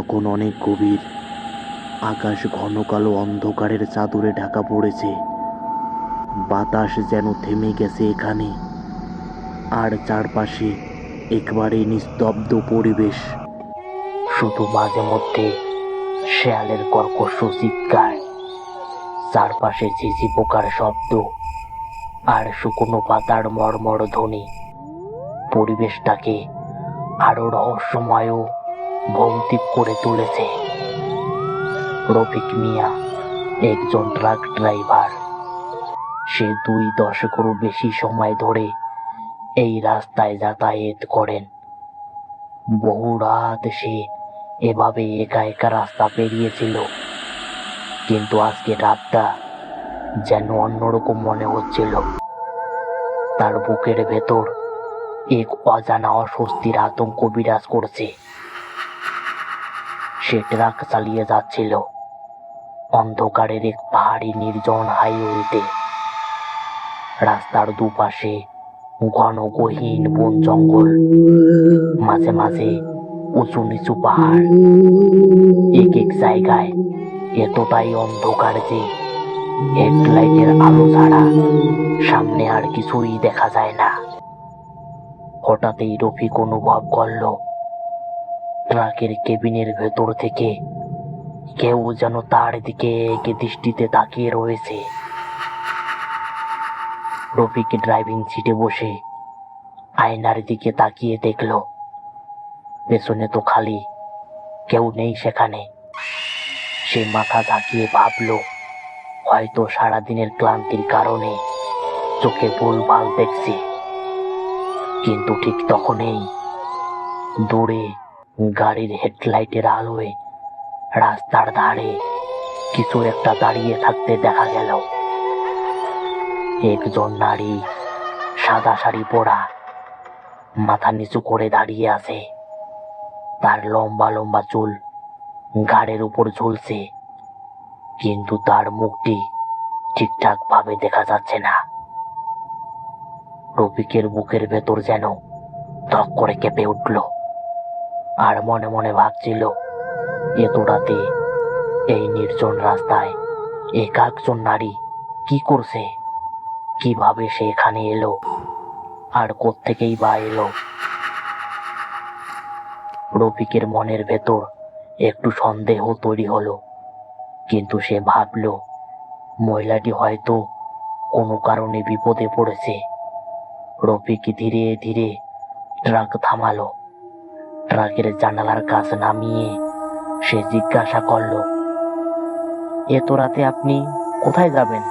এখন অনেক গভীর। আকাশ ঘন কালো অন্ধকারের চাদরে ঢাকা পড়েছে। বাতাস যেন থেমে গেছে এখানে, আর চারপাশে একবারে নিস্তব্ধ পরিবেশ। শুধু মাঝে মধ্যে শেয়ালের কর্কশ চিৎকার, চারপাশে ঝিঝি পোকার শব্দ, আর শুকনো পাতার মড়মড় ধ্বনি পরিবেশটাকে আরো রহস্যময় ও ভৌতিক করে তুলেছে। রফিক মিয়া একজন ট্রাক ড্রাইভার। সে 2 দশকেরও বেশি সময় ধরে এই রাস্তায় যাতায়াত করেন। বহু রাত সে এভাবে একা একা রাস্তা পেরিয়েছিল, কিন্তু আজকে রাতটা যেন অন্যরকম মনে হচ্ছিল। তার বুকের ভেতর এক অজানা অস্বস্তির আতঙ্ক বিরাজ করছে। সে ট্রাক চালিয়ে যাচ্ছিল অন্ধকারের এক পাহাড়ি নির্জন হাইওয়েতে। রাস্তার দুপাশে ঘন গহীন বন জঙ্গল, মাঝে মাঝে উঁচু নিচু পাহাড়। এক এক জায়গায় এতটাই অন্ধকার যে হেডলাইটের আলো ছাড়া সামনে আর কিছুই দেখা যায় না। হঠাৎই রফিক অনুভব করল ট্রাকের কেবিনের ভেতর থেকে কেউ যেন তার দিকে একে দৃষ্টিতে তাকিয়ে রয়েছে। রফিক ড্রাইভিং সিটে বসে আয়নার দিকে তাকিয়ে দেখল পেছনে তো খালি, কেউ নেই সেখানে। সে মাথা ঝাঁকিয়ে ভাবল হয়তো সারাদিনের ক্লান্তির কারণে চোখে ভুলভাল দেখছি। কিন্তু ঠিক তখনই দূরে গাড়ির হেডলাইটের আলোয় রাস্তার ধারে কিছু একটা দাঁড়িয়ে থাকতে দেখা গেল। একজন নারী, সাদা শাড়ি পরা, মাথা নিচু করে দাঁড়িয়ে আছে। তার লম্বা লম্বা চুল ঘাড়ের উপর ঝুলছে, কিন্তু তার মুখটি ঠিকঠাক ভাবে দেখা যাচ্ছে না। রফিকের বুকের ভেতর যেন ধক করে কেঁপে উঠল, আর মনে মনে ভাবছিল এত রাতে এই নির্জন রাস্তায় একা একজন নারী কি করছে, কিভাবে সে এখানে এলো, আর কোত্থেকেই বা এলো। রফিকের মনের ভেতর একটু সন্দেহ তৈরি হলো, কিন্তু সে ভাবল মহিলাটি হয়তো কোনো কারণে বিপদে পড়েছে। রফিক ধীরে ধীরে ট্রাক থামালো। ট্রাকের জানালার কাছ নামিয়ে সে জিজ্ঞাসা করল, এত রাতে আপনি কোথায় যাবেন?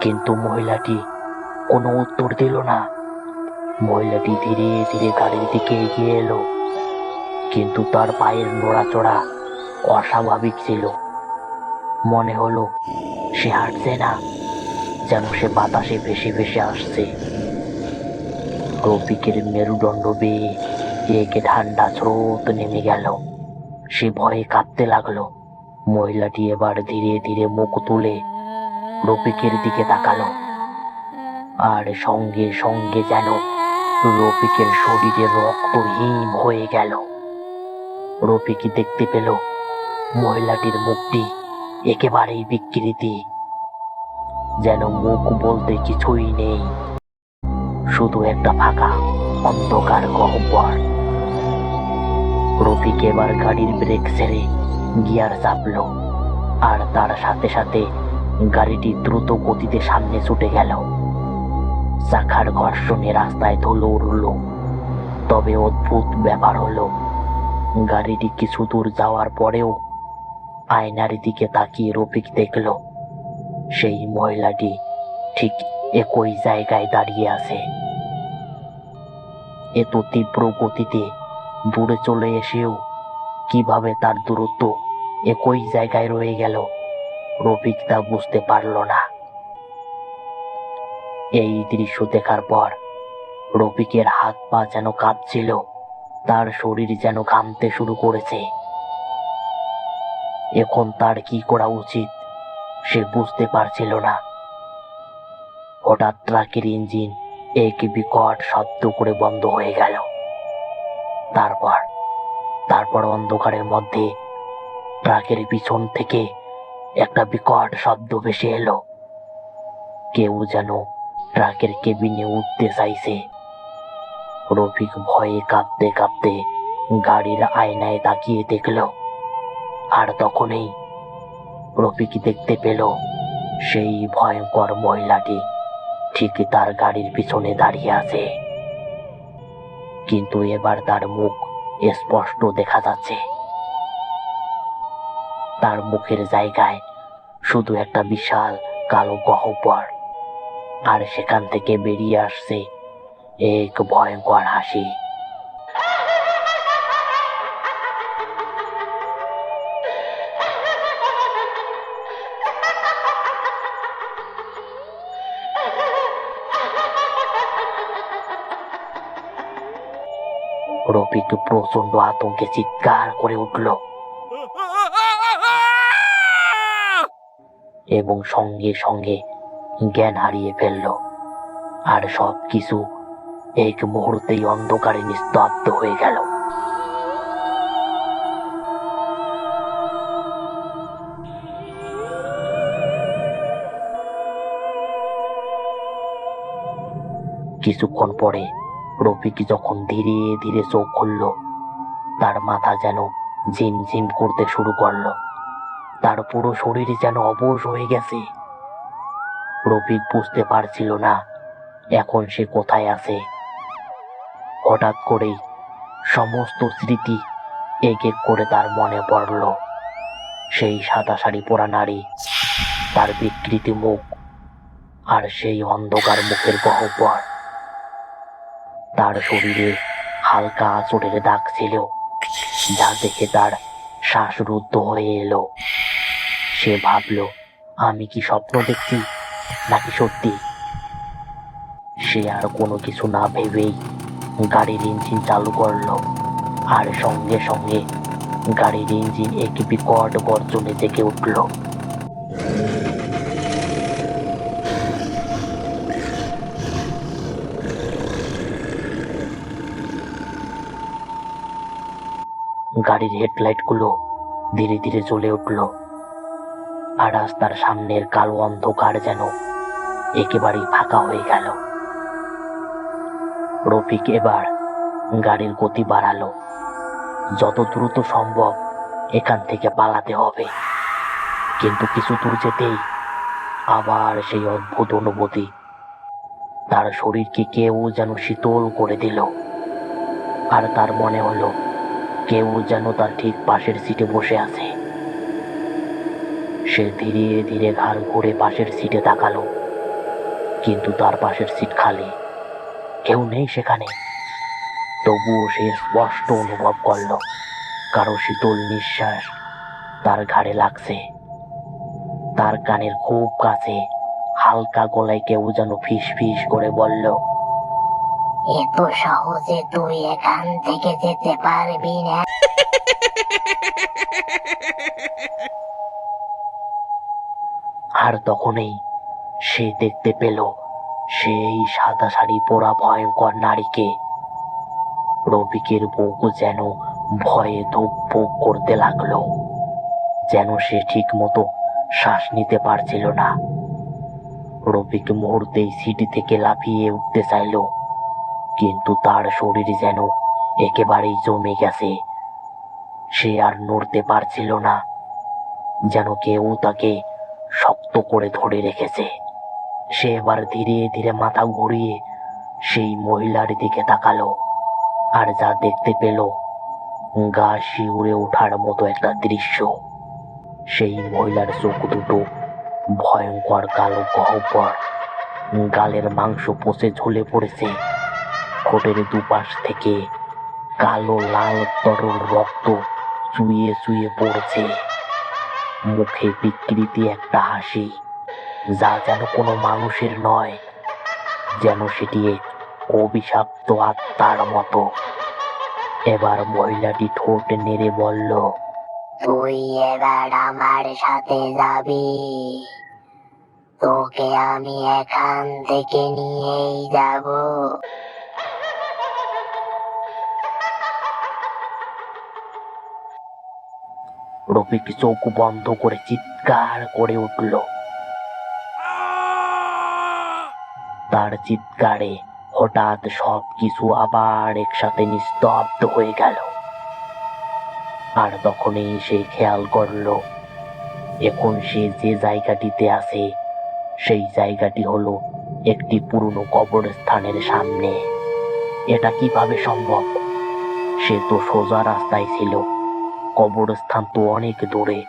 কিন্তু মহিলাটি কোনো উত্তর দিল না। মহিলাটি ধীরে ধীরে গাড়ির দিকে এগিয়ে এলো, কিন্তু তার পায়ের নড়াচড়া অস্বাভাবিক ছিল। মনে হলো সে হাঁটছে না, যেন সে বাতাসে ভেসে ভেসে আসছে। রফিকের মেরুদণ্ড বেয়ে একে ঠান্ডা স্রোত নেমে গেল। সে ভয়ে কাঁপতে লাগলো। মহিলাটি এবার ধীরে ধীরে মুখ তুলে রফিকের দিকে তাকালো, আর সঙ্গে সঙ্গে যেন রফিকের শরীরে রক্ত হিম হয়ে গেল। রফিক দেখতে পেল মহিলাটির মুখটি একেবারেই বিকৃতি, যেন মুখ বলতে কিছুই নেই, শুধু একটা ফাঁকা অন্ধকার গহ্বর। রফিক এবার গাড়ির ব্রেক ছেড়ে গিয়ার চাপল, আর তার সাথে সাথে গাড়িটি দ্রুত গতিতে সামনে ছুটে গেল। চাকার ঘর্ষণে রাস্তায় ধুলো উড়ল। তবে অদ্ভুত ব্যাপার হলো, গাড়িটি কিছু দূর যাওয়ার পরেও আয়নার দিকে তাকিয়ে রফিক দেখল সেই মহিলাটি ঠিক একই জায়গায় দাঁড়িয়ে আছে। এত তীব্র গতিতে দূরে চলে এসেও কিভাবে তার দূরত্ব একই জায়গায় রয়ে গেল, রফিক তা বুঝতে পারল না। এই দৃশ্য দেখার পর রফিকের হাত পা যেন কাঁপছিল, তার শরীর যেন ঘামতে শুরু করেছে। এখন তার কি করা উচিত সে বুঝতে পারছিল না। হঠাৎ ট্রাকের ইঞ্জিন এক বিকট শব্দ করে বন্ধ হয়ে গেল। তারপর তারপর অন্ধকারের মধ্যে ট্রাকের পিছন থেকে একটা বিকট শব্দ ভেসে এলো। কেউ যেন ট্রাকের কেবিনে উঠতে চাইছে। রফিক ভয়ে কাঁপতে কাঁপতে গাড়ির আয়নায় তাকিয়ে দেখল, আর তখনই রফিক দেখতে পেল সেই ভয়ঙ্কর মহিলাটি ঠিক তার গাড়ির পিছনে দাঁড়িয়ে আছে। কিন্তু এবার তার মুখ স্পষ্ট দেখা যাচ্ছে। তার মুখের জায়গায় শুধু একটা বিশাল কালো গহ্বর, আর সেখান থেকে বেরিয়ে আসছে এক ভয়ঙ্কর হাসি। রফিক প্রচন্ড আতঙ্কে চিৎকার করে উঠল এবং সঙ্গে সঙ্গে জ্ঞান হারিয়ে ফেলল। আর সবকিছু এক মুহূর্তেই অন্ধকারে নিস্তব্ধ হয়ে গেল। কিছুক্ষণ পরে রফিক যখন ধীরে ধীরে চোখ খুলল, তার মাথা যেন ঝিমঝিম করতে শুরু করলো। তার পুরো শরীর যেন অবশ হয়ে গেছে। রফিক বুঝতে পারছিল না এখন সে কোথায় আছে। হঠাৎ করেই সমস্ত স্মৃতি এক এক করে তার মনে পড়ল। সেই সাদা শাড়ি পরা নারী, তার বিকৃতি মুখ, আর সেই অন্ধকার মুখের গহ্বর। তার শরীরে হালকা আঁচড়ের দাগ ছিল, যা দেখে তার শ্বাসরুদ্ধ হয়ে এলো। সে ভাবল, আমি কি স্বপ্ন দেখছি নাকি সত্যি? সে আর কোনো কিছু না ভেবেই গাড়ির ইঞ্জিন চালু করলো, আর সঙ্গে সঙ্গে গাড়ির ইঞ্জিন এক বিকট গর্জনে জেগে উঠল। গাড়ির হেডলাইট গুলো ধীরে ধীরে জ্বলে উঠল, আর রাস্তার সামনের কালো অন্ধকার যেন একেবারেই ফাঁকা হয়ে গেল। রফিক এবার গাড়ির গতি বাড়ালো। যত দ্রুত সম্ভব এখান থেকে পালাতে হবে। কিন্তু কিছু দূর যেতেই আবার সেই অদ্ভুত অনুভূতি। তার শরীরকে কেউ যেন শীতল করে দিল, আর তার মনে হলো কেউ যেন তার ঠিক পাশের সিটে বসে আছে। সে ধীরে ধীরে ঘাড় ঘুরে পাশের সিটে তাকালো, কিন্তু তার পাশের সিট খালি, কেউ নেই সেখানে। তবুও সে স্পষ্ট অনুভব করলো কারো শীতল নিঃশ্বাস তার ঘাড়ে লাগছে। তার কানের খুব কাছে হালকা গলায় কেউ যেন ফিস ফিস করে বলল, এত সহজে তুই এখান থেকে যেতে পারবি না। আর তখনই সে দেখতে পেল সেই সাদা শাড়ি পরা ভয়ঙ্কর নারীকে। রফিকের বুক যেন ভয়ে ধুকপুক করতে লাগলো, যেন সে ঠিক মতো শ্বাস নিতে পারছিল না। রফিক মুহূর্তেই সিটি থেকে লাফিয়ে উঠতে চাইল, কিন্তু তার শরীর যেন একেবারেই জমে গেছে। সে আর নড়তে পারছিল না, যেন কেউ তাকে শক্ত করে ধরে রেখেছে। সে এবার ধীরে ধীরে মাথা ঘুরিয়ে সেই মহিলার দিকে তাকালো, আর যা দেখতে পেল গা শিউরে ওঠার মতো একটা দৃশ্য। সেই মহিলার চোখ দুটো ভয়ঙ্কর কালো গহ্বর, গালের মাংস পচে ঝুলে পড়েছে, ঠোঁটের দুপাশ থেকে কালো লাল তরল রক্ত চুইয়ে চুইয়ে পড়ছে। মুখে বিকৃতি একটা হাসি, যা যেন কোনো মানুষের নয়, যেন সেটি এক অভিশপ্ত আত্মার মতো। এবার মহিলাটি ঠোঁট নেড়ে বলল, তুই এবার আমার সাথে যাবি। তোকে আমি এখান থেকে নিয়েই যাব। রফিক চোখ বন্ধ করে চিৎকার করে উঠল। তার চিৎকারে হঠাৎ সবকিছু আবার একসাথে নিস্তব্ধ হয়ে গেল। আর তখনই সে খেয়াল করলো এখন সে যে জায়গাটিতে আছে সেই জায়গাটি হলো একটি পুরনো কবরস্থানের সামনে। এটা কিভাবে সম্ভব? সে তো সোজা রাস্তায় ছিল, কবরস্থান তো অনেক দূরে।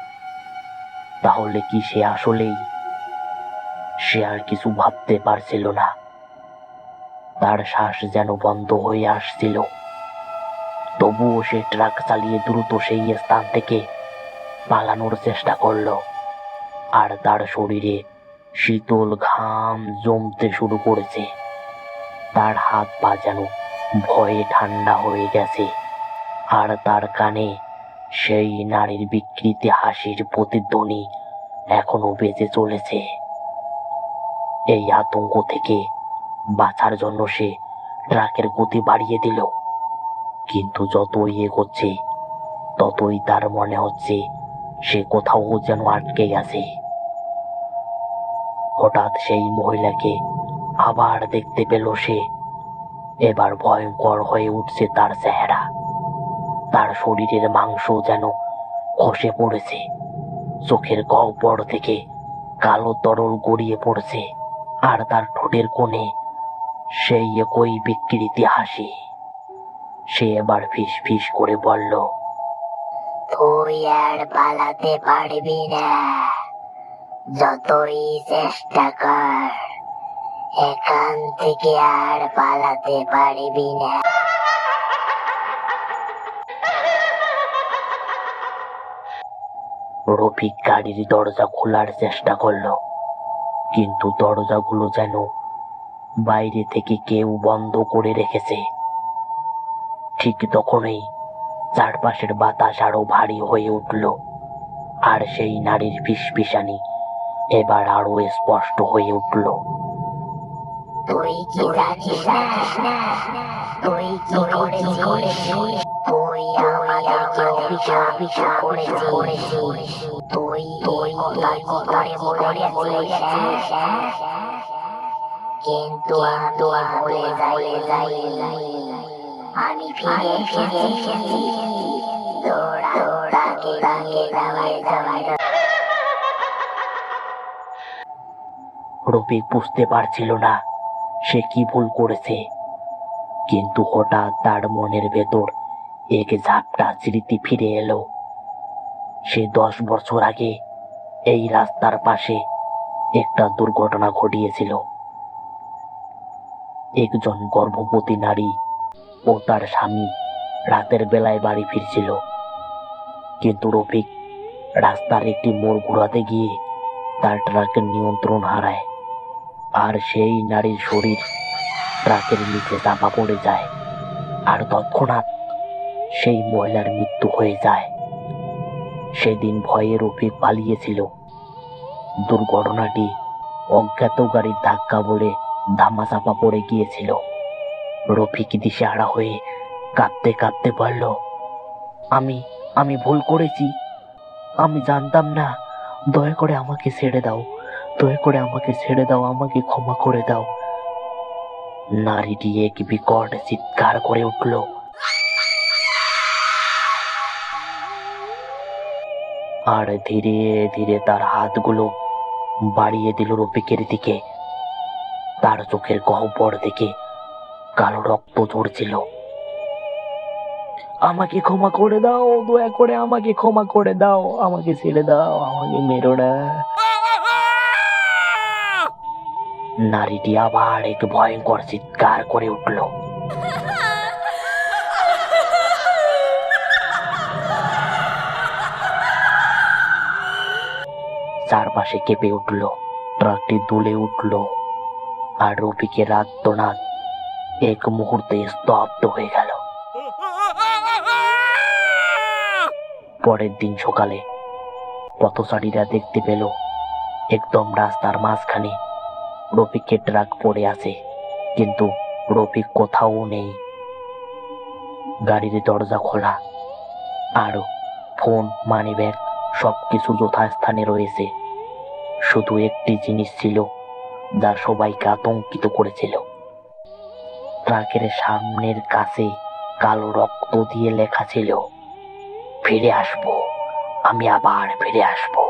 তাহলে কি সে আসলেই? সে আর কিছু ভাবতে পারছিল না। তার শ্বাস যেন বন্ধ হয়ে আসছিল। তবুও সে ট্রাক চালিয়ে দ্রুত সেই স্থান থেকে পালানোর চেষ্টা করলো। আর তার শরীরে শীতল ঘাম জমতে শুরু করেছে। তার হাত পা যেন ভয়ে ঠান্ডা হয়ে গেছে। আর তার কানে সেই নারীর বিকৃতি হাসির প্রতিধ্বনি এখনো বেজে চলেছে। এই আতঙ্ক থেকে বাঁচার জন্য সে ট্রাকের গতি বাড়িয়ে দিল। কিন্তু যতই এগোচ্ছে ততই তার মনে হচ্ছে সে কোথাও যেন আটকে গেছে। হঠাৎ সেই মহিলাকে আবার দেখতে পেল সে। এবার ভয়ঙ্কর হয়ে উঠছে তার চেহারা। তার শরীরের মাংস যেন খসে পড়েছে, চোখের গহ্বর থেকে কালো তরল গড়িয়ে পড়ছে। আর তার ঠোঁটের কোণে সেই একই বিকৃতি হাসি। সে এবার ফিস ফিস করে বলল, তুই আর পালাতে পারবি না, যতই চেষ্টা কর এখান থেকে আর পালাতে পারবি না। রফিক গাড়ির দরজা খোলার চেষ্টা করলো, কিন্তু দরজাগুলো যেন বাইরে থেকে কেউ বন্ধ করে রেখেছে। ঠিক তখনই চারপাশের বাতাস আরো ভারী হয়ে উঠল। আর সেই নারীর ফিসফিসানি এবার আরো স্পষ্ট হয়ে উঠল। তুই কি জানিস না তুই কি করেছিস? তুই আমাদেরকে অভিশাপ করেছিস। তুই এই কথা কি করে ভুলে গেছিস? কিন্তু আমি ভুলে যাই আমি ফিরে এসেছি। তাকে যাওয়ার রফিক বুঝতে পারছিল না সে কি ভুল করেছে। কিন্তু হঠাৎ তার মনের ভেতর এক ঝাপটা স্মৃতি ফিরে এলো। সে 10 বছর আগে এই রাস্তার পাশে একটা দুর্ঘটনা ঘটিয়েছিল। একজন গর্ভবতী নারী ও তার স্বামী রাতের বেলায় বাড়ি ফিরছিল। কিন্তু রফিক রাস্তার একটি মোড় ঘোরাতে গিয়ে তার ট্রাকের নিয়ন্ত্রণ হারায়। আর সেই নারীর শরীর ট্রাকের নিচে চাপা পড়ে যায়। আর তৎক্ষণাৎ সেই মহিলার মৃত্যু হয়ে যায়। সেদিন ভয়ে রফিক পালিয়েছিল। দুর্ঘটনাটি অজ্ঞাত গাড়ির ধাক্কা বলে ধামাচাপা পড়ে গিয়েছিল। রফিক দিশেহারা হয়ে কাঁদতে কাঁদতে বলল, আমি আমি ভুল করেছি, আমি জানতাম না। দয়া করে আমাকে ছেড়ে দাও, দয়া করে আমাকে ছেড়ে দাও, আমাকে ক্ষমা করে দাও। নারীটি এক বিকট চিৎকার করে উঠল। আর ধীরে ধীরে তার হাতগুলো বাড়িয়ে দিল রফিকের দিকে। তার চোখের গহ্বর থেকে কালো রক্ত ঝরছিল। আমাকে ক্ষমা করে দাও, দয়া করে আমাকে ক্ষমা করে দাও, আমাকে ছেড়ে দাও, আমাকে মেরো না। নারীটি আবার এক ভয়ঙ্কর চিৎকার করে উঠল। চারপাশে কেঁপে উঠল, ট্রাকটি দুলে উঠল। আর রফিকের আর্তনাদ এক মুহূর্তে স্তব্ধ হয়ে গেল। পরের দিন সকালে পথচারীরা দেখতে পেল একদম রাস্তার মাঝখানে রফিকের ট্রাক পড়ে আছে, কিন্তু রফিক কোথাও নেই। গাড়ির দরজা খোলা আর ফোন, মানিব্যাগ সবকিছু যথাস্থানে রয়েছে। শুধু একটি জিনিস ছিল যা সবাইকে আতঙ্কিত করেছিল। ট্রাকের সামনের কাছে কালো রক্ত দিয়ে লেখা ছিল, ফিরে আসবো, আমি আবার ফিরে আসবো।